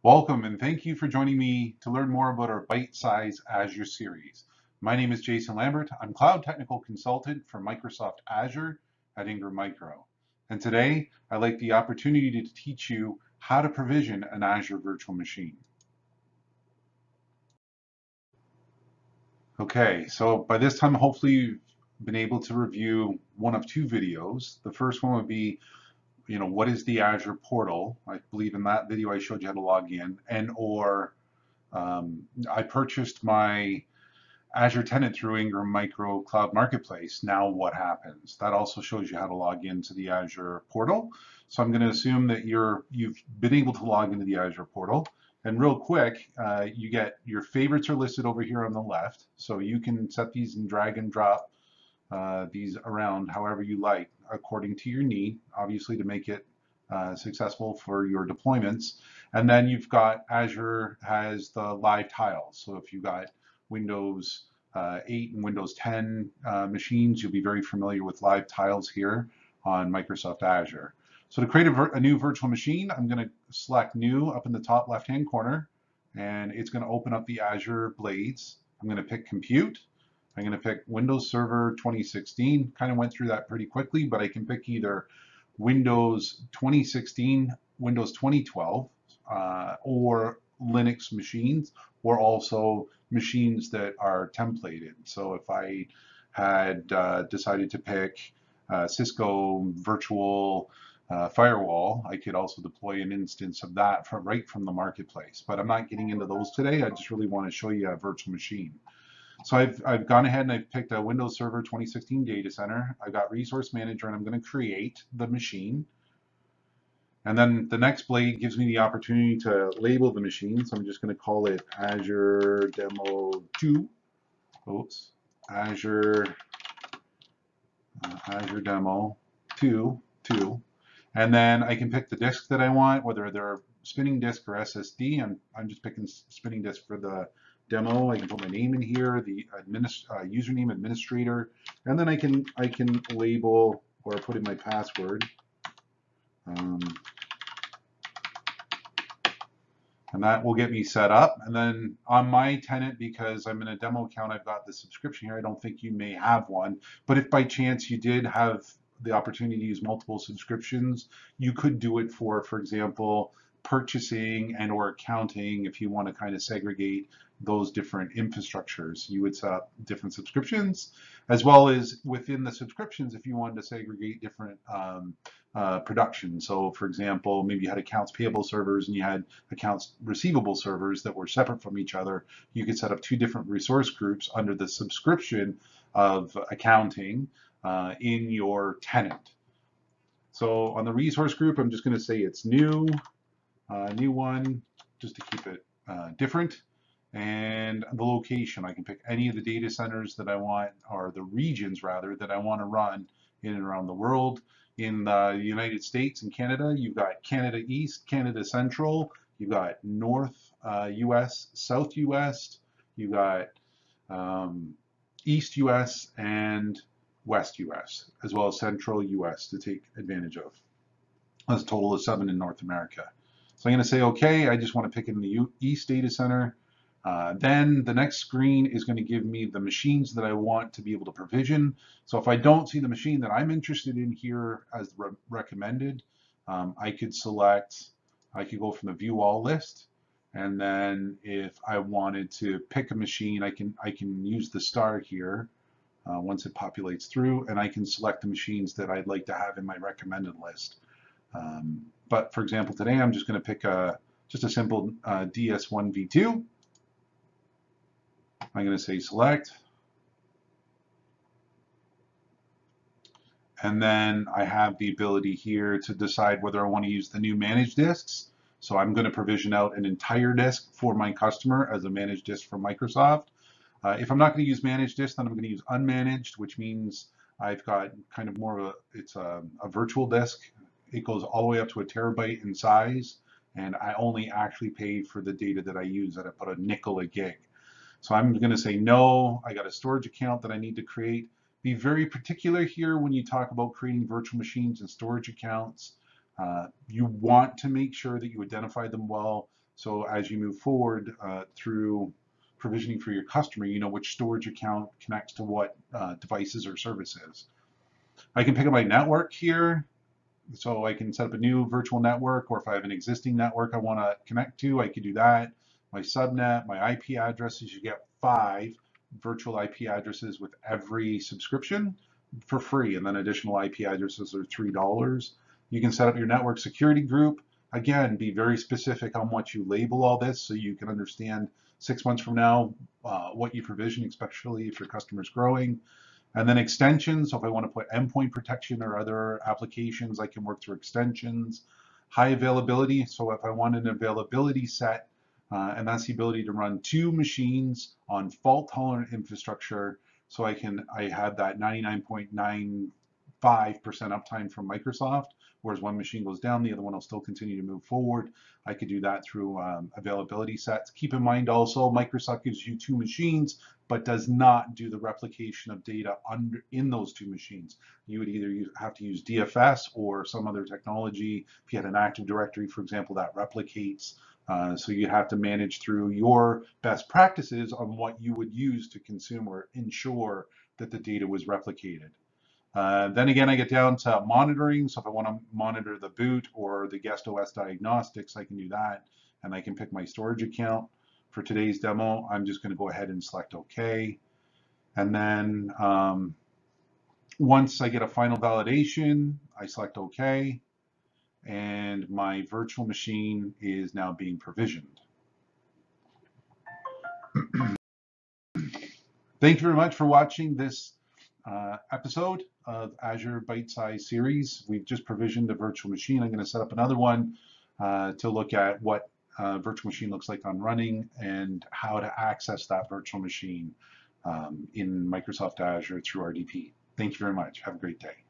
Welcome and thank you for joining me to learn more about our Bite-Size Azure series. My name is Jason Lambert. I'm Cloud Technical Consultant for Microsoft Azure at Ingram Micro. And today, I'd like the opportunity to teach you how to provision an Azure virtual machine. Okay, so by this time, hopefully you've been able to review one of two videos. The first one would be what is the Azure portal? I believe in that video I showed you how to log in, I purchased my Azure tenant through Ingram Micro Cloud Marketplace. Now what happens? That also shows you how to log into the Azure portal. So I'm going to assume that you've been able to log into the Azure portal. And real quick, you get your favorites are listed over here on the left. So you can set these and drag and drop these around however you like according to your need, obviously to make it successful for your deployments. And then you've got Azure has the live tiles. So if you've got Windows 8 and Windows 10 machines, you'll be very familiar with live tiles here on Microsoft Azure. So to create a new virtual machine, I'm going to select New up in the top left-hand corner, and it's going to open up the Azure Blades. I'm going to pick Compute. I'm going to pick Windows Server 2016. Kind of went through that pretty quickly, but I can pick either Windows 2016, Windows 2012, or Linux machines, or also machines that are templated. So if I had decided to pick Cisco Virtual Firewall, I could also deploy an instance of that right from the marketplace. But I'm not getting into those today. I just really want to show you a virtual machine. So I've gone ahead and I've picked a Windows Server 2016 data center. I've got Resource Manager, and I'm going to create the machine. And then the next blade gives me the opportunity to label the machine. So I'm just going to call it Azure Demo 2. Oops, Azure Demo 2. And then I can pick the disk that I want, whether they're spinning disk or SSD. I'm just picking spinning disk for the demo. I can put my name in here, the username administrator, and then I can label or put in my password. And that will get me set up. And then on my tenant, because I'm in a demo account, I've got the subscription here. I don't think you may have one, but if by chance you did have the opportunity to use multiple subscriptions, you could do it for example, purchasing and or accounting. If you want to kind of segregate those different infrastructures, you would set up different subscriptions, as well as within the subscriptions, if you wanted to segregate different production. So for example, maybe you had accounts payable servers and you had accounts receivable servers that were separate from each other. You could set up two different resource groups under the subscription of accounting in your tenant. So on the resource group, I'm just going to say it's new one, just to keep it different. And the location, I can pick any of the data centers that I want, or the regions rather, that I want to run in and around the world. In the United States and Canada, you've got Canada East, Canada Central, you've got North US, South US, you've got East US and West US, as well as Central US to take advantage of. That's a total of 7 in North America. So I'm going to say, okay, I just want to pick in the East data center. Then the next screen is going to give me the machines that I want to be able to provision. So if I don't see the machine that I'm interested in here as recommended, I could go from the view all list. And then if I wanted to pick a machine, I can use the star here once it populates through, and I can select the machines that I'd like to have in my recommended list. But for example, today I'm just going to pick just a simple DS1v2. I'm going to say select. And then I have the ability here to decide whether I want to use the new managed disks. So I'm going to provision out an entire disk for my customer as a managed disk from Microsoft. If I'm not going to use managed disk, then I'm going to use unmanaged, which means I've got kind of more of it's a virtual disk. It goes all the way up to 1 terabyte in size, and I only actually pay for the data that I use at about $0.05 a gig. So I'm going to say no. I got a storage account that I need to create. Be very particular here when you talk about creating virtual machines and storage accounts. You want to make sure that you identify them well So as you move forward through provisioning for your customer, you know which storage account connects to what devices or services. I can pick up my network here. So I can set up a new virtual network, or if I have an existing network I want to connect to, I could do that. My subnet, my IP addresses, you get 5 virtual IP addresses with every subscription for free, and then additional IP addresses are $3. You can set up your network security group. Again, be very specific on what you label all this so you can understand 6 months from now what you provision, especially if your customer's growing. And then extensions, so if I want to put endpoint protection or other applications, I can work through extensions. High availability, so if I want an availability set, and that's the ability to run 2 machines on fault-tolerant infrastructure, so I had that 99.95% uptime from Microsoft, whereas one machine goes down, the other one will still continue to move forward. I could do that through availability sets. Keep in mind also, Microsoft gives you 2 machines, but does not do the replication of data in those 2 machines. You would either have to use DFS or some other technology. If you had an Active Directory, for example, that replicates. So you have to manage through your best practices on what you would use to consume or ensure that the data was replicated. Then again, I get down to monitoring. So if I want to monitor the boot or the guest OS diagnostics, I can do that. And I can pick my storage account. For today's demo, I'm just going to go ahead and select OK. And then once I get a final validation, I select OK. And my virtual machine is now being provisioned. Thank you very much for watching this episode of Azure Bite Size Series. We've just provisioned a virtual machine. I'm going to set up another one to look at what virtual machine looks like on running and how to access that virtual machine in Microsoft Azure through RDP. Thank you very much. Have a great day.